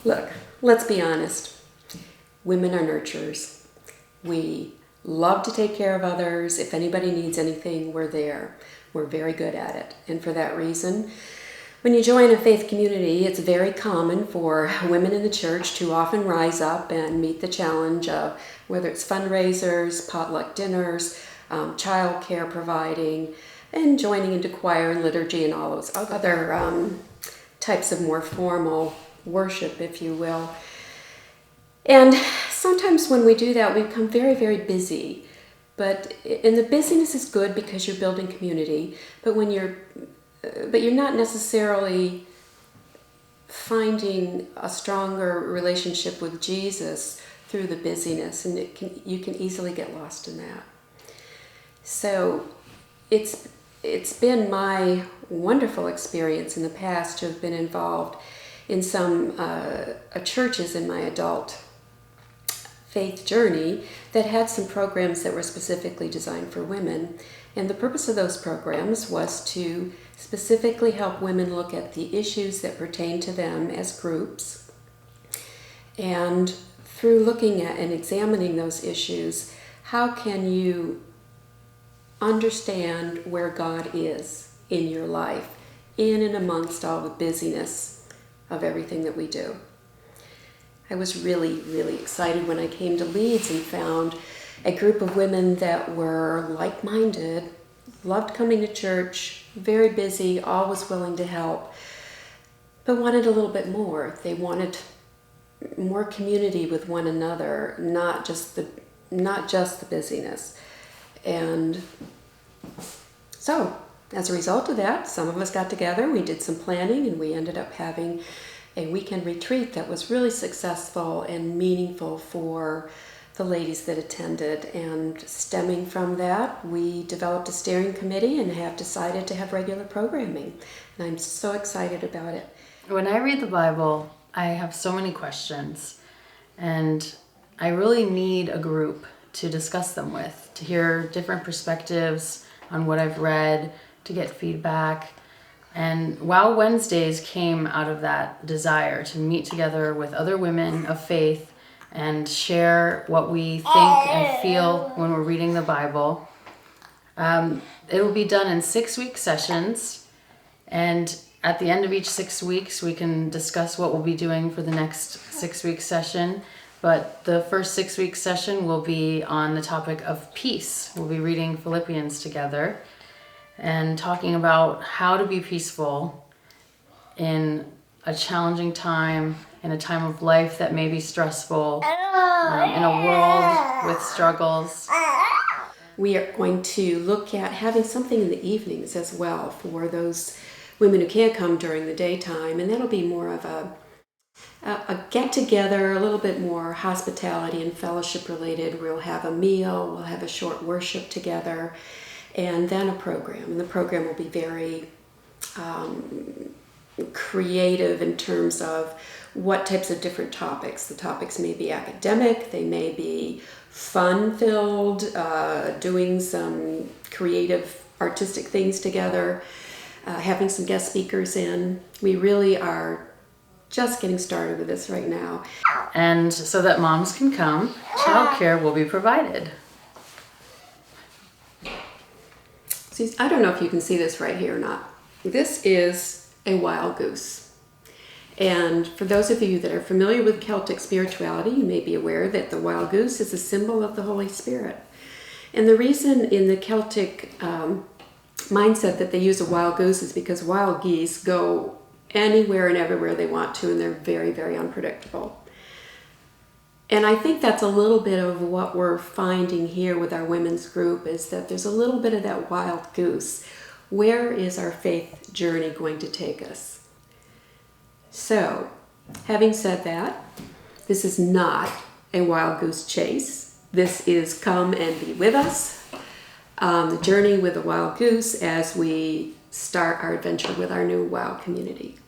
Look, let's be honest. Women are nurturers. We love to take care of others. If anybody needs anything, we're there. We're very good at it. And for that reason, when you join a faith community, it's very common for women in the church to often rise up and meet the challenge of whether it's fundraisers, potluck dinners, child care providing, and joining into choir and liturgy and all those other types of more formal worship, if you will. And sometimes when we do that, we become very, very busy. And the busyness is good because you're building community, but you're not necessarily finding a stronger relationship with Jesus through the busyness, and you can easily get lost in that. So it's been my wonderful experience in the past to have been involved in some churches in my adult faith journey that had some programs that were specifically designed for women. And the purpose of those programs was to specifically help women look at the issues that pertain to them as groups. And through looking at and examining those issues, how can you understand where God is in your life, in and amongst all the busyness of everything that we do? I was really, really excited when I came to Leeds and found a group of women that were like-minded, loved coming to church, very busy, always willing to help, but wanted a little bit more. They wanted more community with one another, not just the busyness. And so, as a result of that, some of us got together, we did some planning, and we ended up having a weekend retreat that was really successful and meaningful for the ladies that attended. And stemming from that, we developed a steering committee and have decided to have regular programming. And I'm so excited about it. When I read the Bible, I have so many questions, and I really need a group to discuss them with, to hear different perspectives on what I've read, to get feedback. And Wow Wednesdays came out of that desire to meet together with other women of faith and share what we think and feel when we're reading the Bible. It will be done in 6-week sessions, and at the end of each 6 weeks, we can discuss what we'll be doing for the next 6-week session. But the first 6-week session will be on the topic of peace. We'll be reading Philippians together and talking about how to be peaceful in a challenging time, in a time of life that may be stressful, in a world with struggles. We are going to look at having something in the evenings as well for those women who can't come during the daytime, and that'll be more of a get-together, a little bit more hospitality and fellowship related. We'll have a meal, we'll have a short worship together, and then a program. And the program will be very creative in terms of what types of different topics. The topics may be academic, they may be fun-filled, doing some creative, artistic things together, having some guest speakers in. We really are just getting started with this right now. And so that moms can come, childcare will be provided. See, I don't know if you can see this right here or not. This is a wild goose. And for those of you that are familiar with Celtic spirituality, you may be aware that the wild goose is a symbol of the Holy Spirit. And the reason in the Celtic mindset that they use a wild goose is because wild geese go anywhere and everywhere they want to, and they're very, very unpredictable. And I think that's a little bit of what we're finding here with our women's group, is that there's a little bit of that wild goose. Where is our faith journey going to take us? So, having said that, this is not a wild goose chase. This is come and be with us. The journey with the wild goose as we start our adventure with our new WOW community.